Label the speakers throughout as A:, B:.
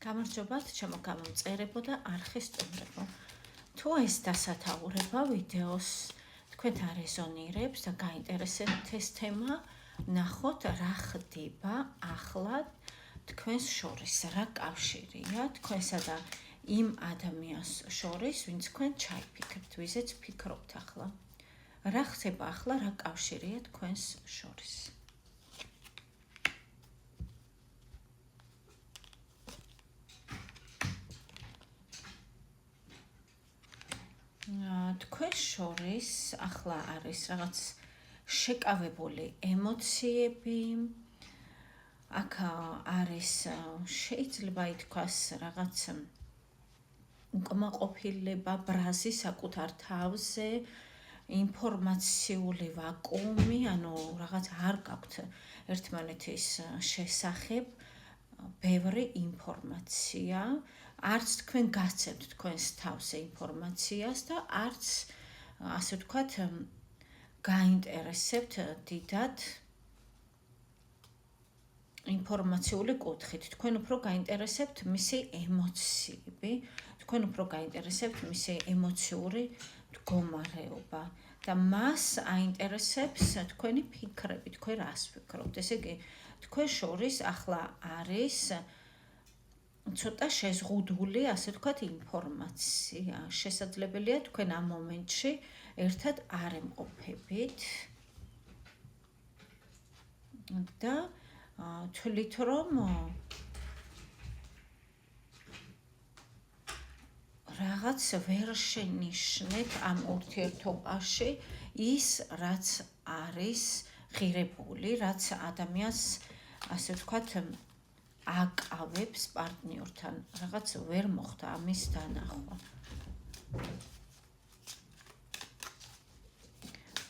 A: გამარჯობათ, ჩემო გამომწერებო და არხის სტუმრებო. თუ ეს დასათაურება ვიდეოს თქვენთან რეზონირებს და გაინტერესებთ ეს თემა, ნახოთ რა ხდება ახლა თქვენს შორის, რა კავშირია თქვენსა და იმ ადამიანს შორის, ვინც თქვენ ჩაიფიქრეთ, ვიზეც ფიქრობთ ახლა. რა ხდება ახლა, რა კავშირია თქვენს შორის? თქვენ შორის ახლა არის რაღაც შეკავებული ემოციები, აქ არის შეიძლება ითქვას რაღაც უკმაყოფილება, ბრაზი საკუთარ თავზე, ინფორმაციული ვაკუუმი, ანუ რაღაც არ გაქვთ ერთმანეთის შესახებ, ბევრი ინფორმაცია, არც თქვენ გასცემთ თქვენს თავზე ინფორმაციას და არც, ასე ვთქვათ, გაინტერესებთ დიდად ინფორმაციული კუთხით. თქვენ უფრო გაინტერესებთ მისი ემოციები, თქვენ უფრო გაინტერესებთ მისი ემოციური მდგომარეობა და მას აინტერესებს თქვენი ფიქრები, თქვენ რას ფიქრობთ. ესე იგი, თქვენ შორის ახლა არის ცოტა შეზღუდული, ასე ვთქვათ, ინფორმაცია. შესაძლებელია თქვენ ამ მომენტში ერთად არ ემყოფებით და თვლით, რომ რაღაც ვერ შენიშნეთ ამ ურთიერთობაში ის, რაც არის ღირებული, რაც ადამიანს, ასე ვთქვათ, აკავებს პარტნიორთან, რაღაც ვერ მოხდა ამის დანახვა.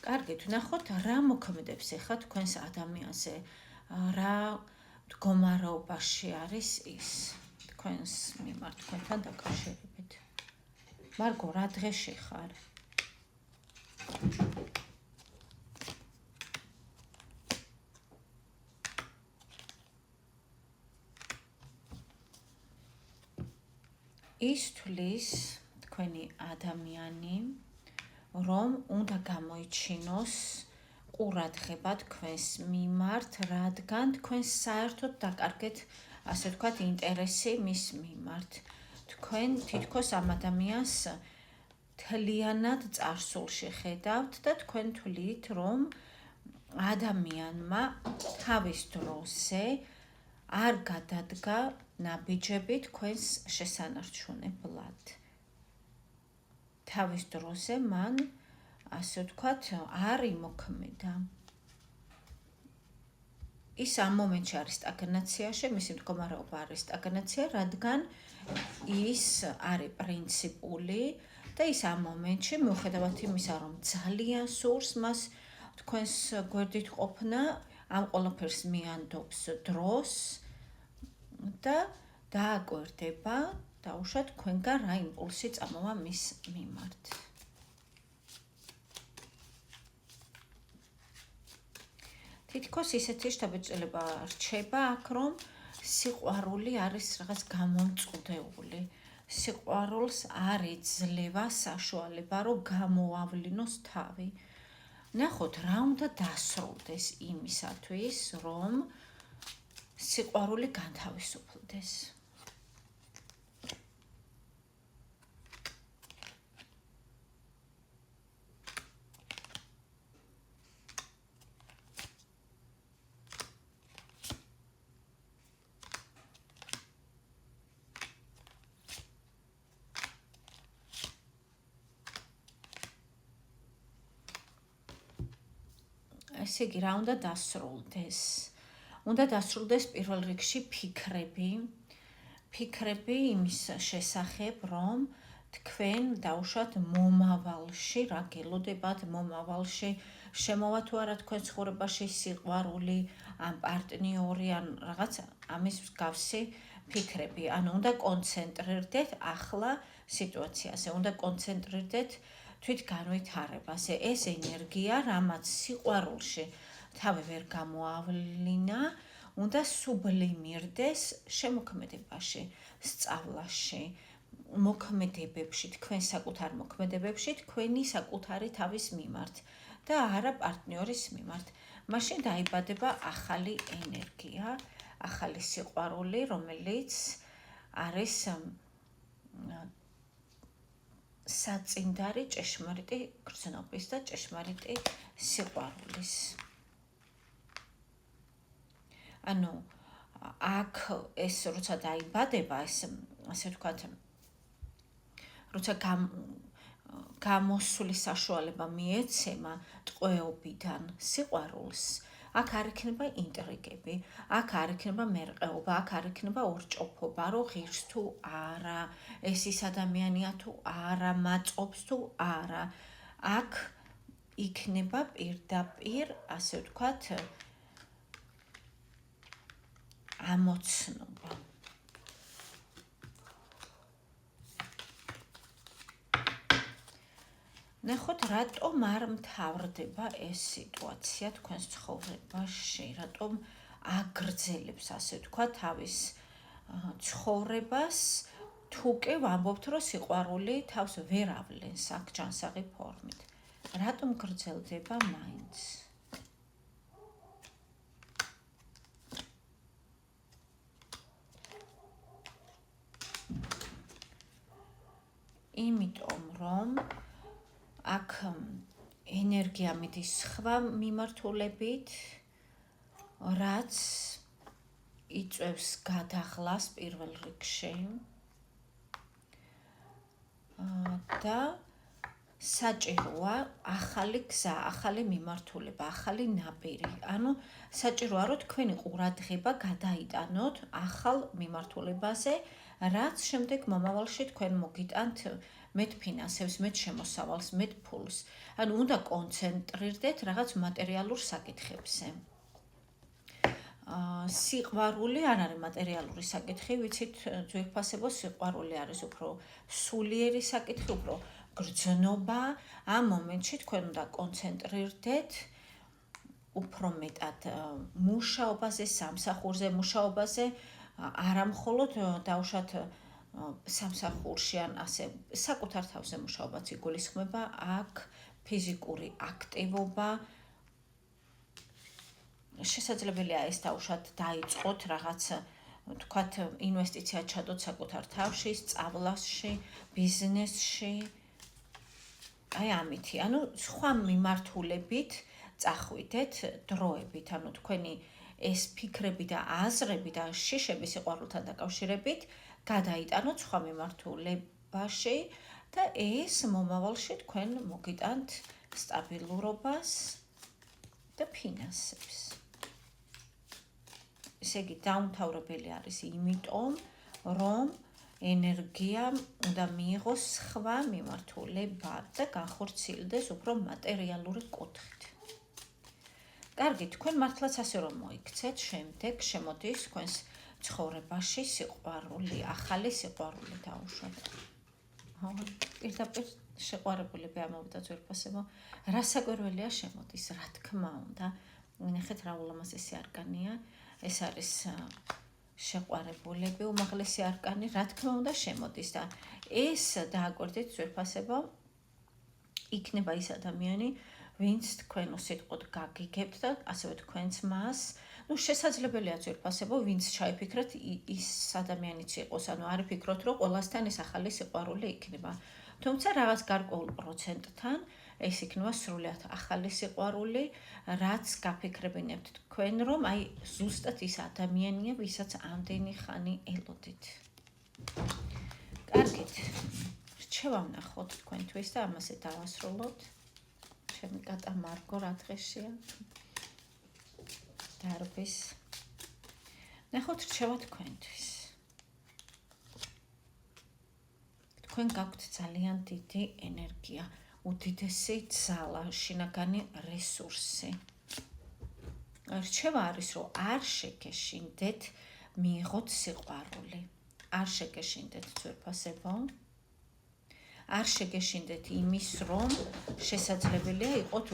A: კარგით, ვნახოთ რა მოქმედებს ახლა თქვენს ადამიანზე, რა მდგომარეობაში არის ის თქვენს მიმართ, თქვენთან დაკავშირებით. მარგო, რა დღეში ხარ? ის თვლის თქვენი ადამიანი, რომ უნდა გამოიჩინოს ყურადღება თქვენს მიმართ, რადგან თქვენ საერთოდ დაკარგეთ, ასე ვთქვათ, ინტერესი მის მიმართ. თქვენ თითქოს ამ ადამიანს თლიანად წარსულში ხედავთ და თქვენ თვლით, რომ ადამიანმა თავის დროზე არ გადადგა ნაბიჯები თქვენს შესანარჩუნებლად. თავის დროზე მან, ასე ვთქვათ, არ იმოქმედა. ის ამ მომენტში არის სტაგნაციაში, მისი მდგომარეობა არის სტაგნაცია, რადგან ის არის პრინციპული და ის ამ მომენტში, მიუხედავად იმისა, რომ ძალიან სურს მას თქვენს გვერდით ყოფნა, ამ ყველაფერს მიანდობს დროს და დააკვირდება დაუშვათ თქვენგან რა იმპულსი წამოვა მის მიმართ. თითქოს ისეთი შთაბეჭდილება რჩება აქ, რომ სიყვარული არის რაღაც გამომწყვდეული. სიყვარულს არ იძლევა საშუალება, რომ გამოავლინოს თავი. ნახოთ, რა უნდა დასრულდეს იმისათვის, რომ სიყვარული განთავისუფლდეს. ესე იგი, რა უნდა დასრულდეს? უნდა დასრულდეს პირველ რიგში ფიქრები იმის შესახებ, რომ თქვენ დაუშვათ მომავალში რა გელოდებათ, მომავალში შემოვა თუ არა თქვენ ცხოვრებაში სიყვარული, ან პარტნიორი, ან რაღაც ამის მსგავსი ფიქრები. ანუ უნდა კონცენტრირდეთ ახლა სიტუაციაზე, უნდა კონცენტრირდეთ თვით განვითარებაზე. ეს ენერგია, რამაც სიყვარულში თავი ვერ გამოავლინა, უნდა სუბლიმირდეს შემოქმედებაში, სწავლაში, მოქმედებებში, თქვენ საკუთარ მოქმედებებში, თქვენი საკუთარი თავის მიმართ და არა პარტნიორის მიმართ. მაშინ დაიბადება ახალი ენერგია, ახალი სიყვარული, რომელიც არის საწინდარი ჭეშმარიტი გრძნობის და ჭეშმარიტი სიყვარულის. ანუ აქ ეს როცა დაიბადება, ეს ასე ვთქვათ, როცა გამოსვლის საშუალება მიეცემა ტყვეობიდან სიყვარულს, აქ არ იქნება ინტრიგები, აქ არ იქნება მერყეობა, აქ არ იქნება ორჭოფობა, რომ ღირს თუ არა, ეს ის ადამიანია თუ არა, მაწობს თუ არა. აქ იქნება პირდაპირ, ასე ვთქვათ, ამოცნობა. ნახოთ, რატომ არ მთავრდება ეს სიტუაცია თქვენს ცხოვრებაში, რატომ აგრძელებს, ასე ვთქვათ, თავის ცხოვრებას, თუ კი ვამბობთ, რომ სიყვარული თავს ვერ ავლენს აქ ჯანსაღი ფორმით. რატომ გრძელდება მაინც? იმიტომ, რომ აქ ენერგია მიდის სხვა მიმართულებით, რაც იწვევს გადაღლას პირველ რიგში და საჭიროა ახალი გზა, ახალი მიმართულება, ახალი ნაპირი. ანუ საჭიროა, რომ თქვენი ყურადღება გადაიტანოთ ახალ მიმართულებაზე, რაც შემდეგ მომავალში თქვენ მოგიტანთ მეტ ფინანსებს, მეტ შემოსავალს, მეტ ფულს. ანუ უნდა კონცენტრირდეთ რაღაც მატერიალურ საკითხებზე. სიყვარული არ არის მატერიალური საკითხი, ვიცით, ძვირფასებო სიყვარული არის უფრო სულიერი საკითხი, უფრო გრძნობა. ამ მომენტში თქვენ უნდა კონცენტრირდეთ უფრო მეტად მუშაობაზე, სამსახურზე, მუშაობაზე, არა მხოლოდ დაუშვათ სამსახურში ან ასე საკუთარ თავზე მუშაობაც იგულისხმება, აქ ფიზიკური აქტივობა. შესაძლებელია ეს დაუშვათ დაიწყოთ რაღაც, თქვათ, ინვესტიცია ჩადოთ საკუთარ თავში, სწავლაში, ბიზნესში. აი ამითი, ანუ სხვა მიმართულებით წახვიდეთ დროებით, ანუ თქვენი ეს ფიქრები და აზრები და შიშები სიყვარულთან დაკავშირებით გადაიტანოთ სხვა მიმართულებაში და ეს მომავალში თქვენ მოგიტანთ სტაბილურობას და ფინანსებს. ესე იგი, დაუმთავრებელი არის იმიტომ, რომ ენერგია უნდა მიიღოს სხვა მიმართულება და განხორციელდეს უფრო მატერიალური კუთხით. კარგი, თქვენ მართლაც ასე რომ მოიქცეთ, შემდეგ შემოდის თქვენს ცხოვრებაში სიყვარული, ახალი სიყვარული დაუშვათ. პირდაპირ შეყვარებულები ამოვიდა ძვირფასებო. რა საკვირველია შემოდის, რა თქმა უნდა. ნახეთ რა ულამაზესი არკანია. ეს არის შეყვარებულები, უმაღლესი არკანი, რა თქმა უნდა შემოდის და ეს დააკვირდით ძვირფასებო, იქნება ის ადამიანი, ვინც თქვენ უსიტყვოდ გაგიგებთ და ასევე თქვენც მას, შესაძლებელია ძვირფასებო, ვინც ჩაიფიქრეთ ის ადამიანიც იყოს, ანუ არ ფიქრობთ, რომ ყველასთან ეს ახალი სიყვარული იქნება. თუმცა რაღაც გარკვეულ პროცენტთან ეს იქნება სრულად ახალი სიყვარული, რაც გაფიქრებინებთ თქვენ, რომ აი ზუსტად ის ადამიანია, ვისაც ამდენი ხანი ელოდით. კარგით, რჩევა ვნახოთ თქვენთვის და ამაზე დავასრულოთ. ჩემი კატა მარგო რა დღეშია? დარბის. ნახოთ რჩევა თქვენთვის. თქვენ გაქვთ ძალიან დიდი ენერგია, უდიდესი ძალა, შინაგანი რესურსი. რჩევა არის, რომ არ შეგეშინდეთ მიიღოთ სიყვარული. არ შეგეშინდეთ ძვირფასებო. არ შეგეშინდეთ იმის, რომ შესაძლებელია იყოთ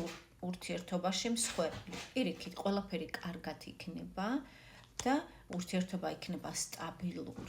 A: ურთიერთობაში მსხვერპლი. პირიქით, ყველაფერი კარგად იქნება და ურთიერთობა იქნება სტაბილური.